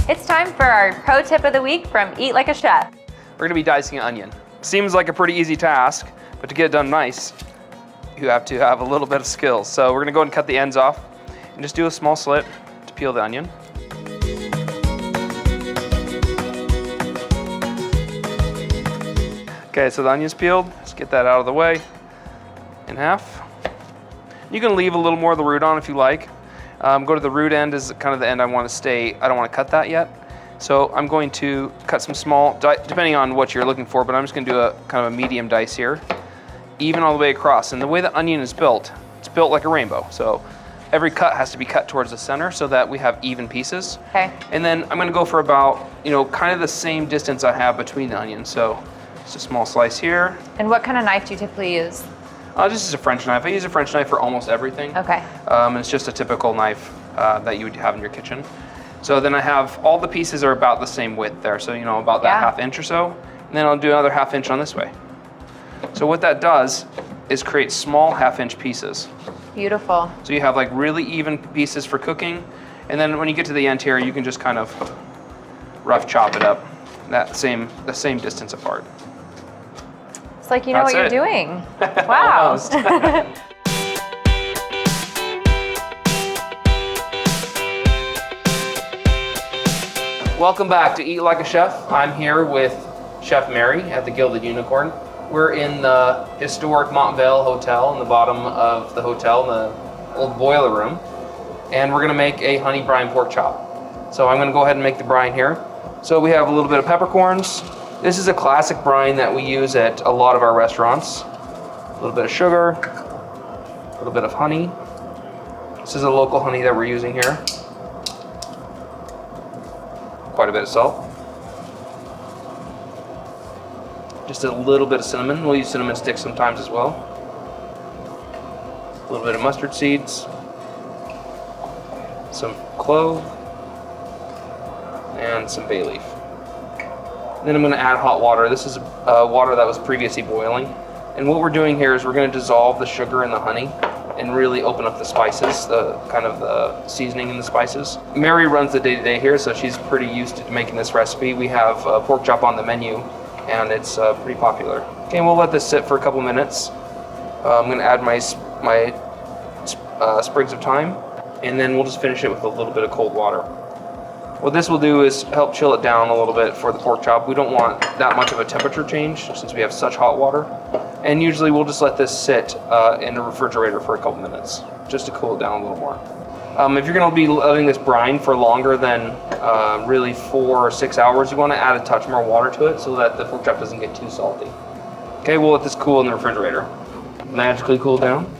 It's time for our pro tip of the week from Eat Like a Chef. We're gonna be dicing an onion. Seems like a pretty easy task, but to get it done nice, you have to have a little bit of skills. So we're gonna go ahead and cut the ends off and just do a small slit to peel the onion. Okay, so the onion's peeled. Let's get that out of the way in half. You can leave a little more of the root on if you like. Go to the root end is kind of the end I want to stay. I don't want to cut that yet. So I'm going to cut some small, depending on what you're looking for, but I'm just going to do a kind of a medium dice here, even all the way across. And the way the onion is built, it's built like a rainbow. So every cut has to be cut towards the center so that we have even pieces. Okay. And then I'm going to go for about, kind of the same distance I have between the onions. So just a small slice here. And what kind of knife do you typically use? This is a French knife. I use a French knife for almost everything. Okay. And it's just a typical knife that you would have in your kitchen. So then I have, all the pieces are about the same width there. So, about that half inch or so. And then I'll do another half inch on this way. So what that does is create small half-inch pieces. Beautiful. So you have like really even pieces for cooking. And then when you get to the end here, you can just kind of rough chop it up the same distance apart. It's like you know That's what you're it. doing. Wow. Welcome back to Eat Like a Chef. I'm here with Chef Mary at the Gilded Unicorn. We're in the historic Montvale Hotel, in the bottom of the hotel, in the old boiler room. And we're gonna make a honey brine pork chop. So I'm gonna go ahead and make the brine here. So we have a little bit of peppercorns. This is a classic brine that we use at a lot of our restaurants. A little bit of sugar, a little bit of honey. This is a local honey that we're using here. Quite a bit of salt. Just a little bit of cinnamon. We'll use cinnamon sticks sometimes as well. A little bit of mustard seeds. Some clove. And some bay leaf. Then I'm going to add hot water. This is water that was previously boiling. And what we're doing here is we're going to dissolve the sugar in the honey and really open up the spices, the kind of the seasoning in the spices. Mary runs the day-to-day here, so she's pretty used to making this recipe. We have pork chop on the menu, and it's pretty popular. Okay, we'll let this sit for a couple minutes. I'm going to add my sprigs of thyme, and then we'll just finish it with a little bit of cold water. What this will do is help chill it down a little bit for the pork chop. We don't want that much of a temperature change since we have such hot water. And usually we'll just let this sit in the refrigerator for a couple minutes just to cool it down a little more. If you're going to be letting this brine for longer than really 4 or 6 hours, you want to add a touch more water to it so that the pork chop doesn't get too salty. Okay, we'll let this cool in the refrigerator. Magically cool down.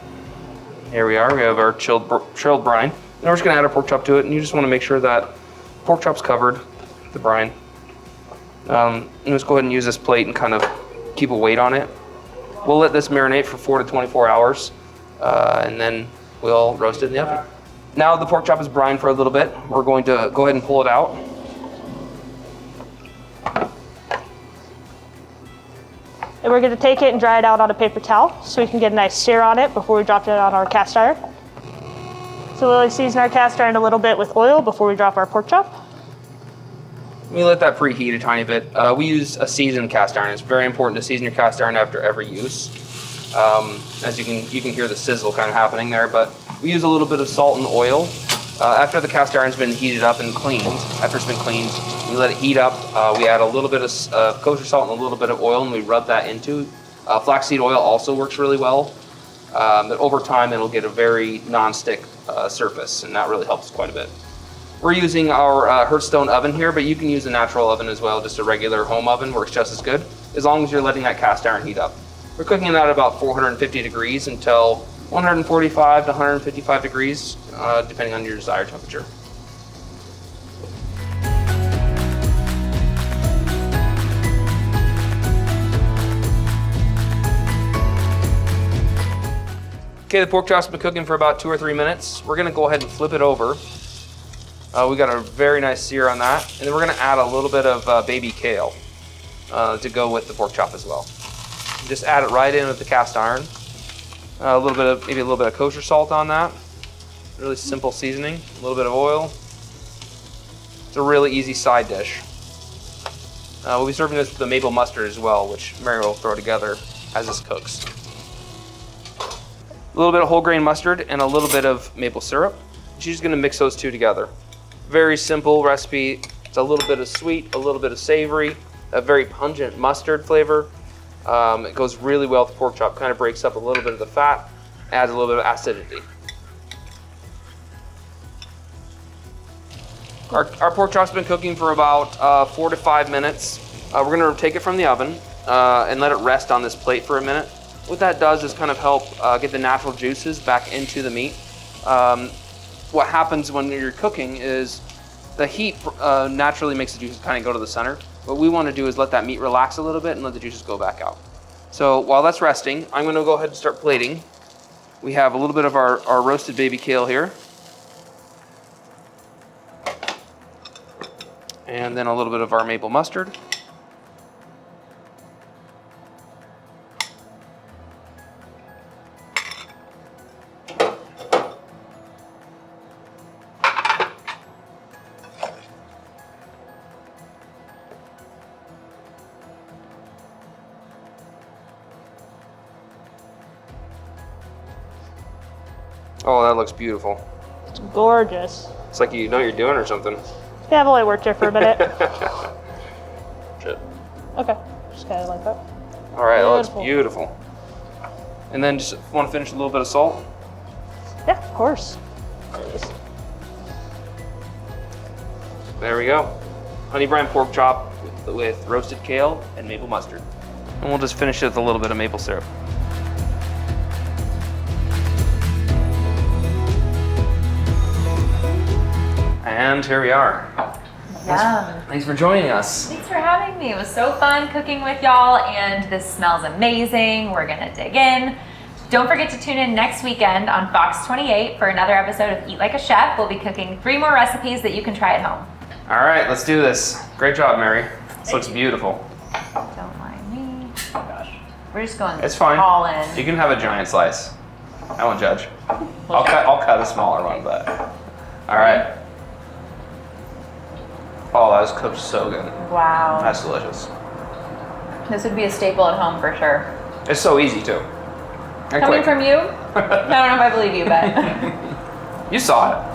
Here we are. We have our chilled brine. Now we're just going to add our pork chop to it, and you just want to make sure that pork chop's covered with the brine. And just go ahead and use this plate and kind of keep a weight on it. We'll let this marinate for 4 to 24 hours, and then we'll roast it in the oven. Now the pork chop is brined for a little bit. We're going to go ahead and pull it out. And we're going to take it and dry it out on a paper towel so we can get a nice sear on it before we drop it on our cast iron. So we'll season our cast iron a little bit with oil before we drop our pork chop. We let that preheat a tiny bit. We use a seasoned cast iron. It's very important to season your cast iron after every use. As you can hear the sizzle kind of happening there, but we use a little bit of salt and oil. After the cast iron's been heated up and cleaned, after it's been cleaned, we let it heat up. We add a little bit of kosher salt and a little bit of oil, and we rub that into. Flaxseed oil also works really well. But over time, it'll get a very non-stick surface, and that really helps quite a bit. We're using our Hearthstone oven here, but you can use a natural oven as well. Just a regular home oven works just as good, as long as you're letting that cast iron heat up. We're cooking that at about 450 degrees until 145 to 155 degrees, depending on your desired temperature. Okay, the pork chop's been cooking for about 2 or 3 minutes. We're gonna go ahead and flip it over. We got a very nice sear on that. And then we're gonna add a little bit of baby kale to go with the pork chop as well. Just add it right in with the cast iron. Maybe a little bit of kosher salt on that. Really simple seasoning. A little bit of oil. It's a really easy side dish. We'll be serving this with the maple mustard as well, which Mary will throw together as this cooks. A little bit of whole grain mustard and a little bit of maple syrup. She's gonna mix those two together. Very simple recipe. It's a little bit of sweet, a little bit of savory, a very pungent mustard flavor. It goes really well with the pork chop, kind of breaks up a little bit of the fat, adds a little bit of acidity. Our pork chop's been cooking for about 4 to 5 minutes. We're gonna take it from the oven and let it rest on this plate for a minute. What that does is kind of help get the natural juices back into the meat. What happens when you're cooking is the heat naturally makes the juices kind of go to the center. What we want to do is let that meat relax a little bit and let the juices go back out. So while that's resting, I'm going to go ahead and start plating. We have a little bit of our roasted baby kale here. And then a little bit of our maple mustard. Oh, that looks beautiful. It's gorgeous. It's like you know what you're doing or something. Yeah, I've only worked here for a minute. Shit. Okay, just kind of like that. All right, that looks beautiful. And then just want to finish with a little bit of salt. Yeah, of course. There it is. There we go. Honey brine pork chop with roasted kale and maple mustard. And we'll just finish it with a little bit of maple syrup. And here we are. Yum. Thanks for joining us. Thanks for having me. It was so fun cooking with y'all, and this smells amazing. We're gonna dig in. Don't forget to tune in next weekend on Fox 28 for another episode of Eat Like a Chef. We'll be cooking 3 more recipes that you can try at home. All right, let's do this. Great job, Mary. This looks beautiful. Don't mind me. Oh gosh. We're just going It's fine. all in. You can have a giant slice. I won't judge. I'll cut a smaller one, but all right. Oh, that was cooked so good. Wow. That's delicious. This would be a staple at home for sure. It's so easy too. And Coming quick. from you, I don't know if I believe you, but You saw it.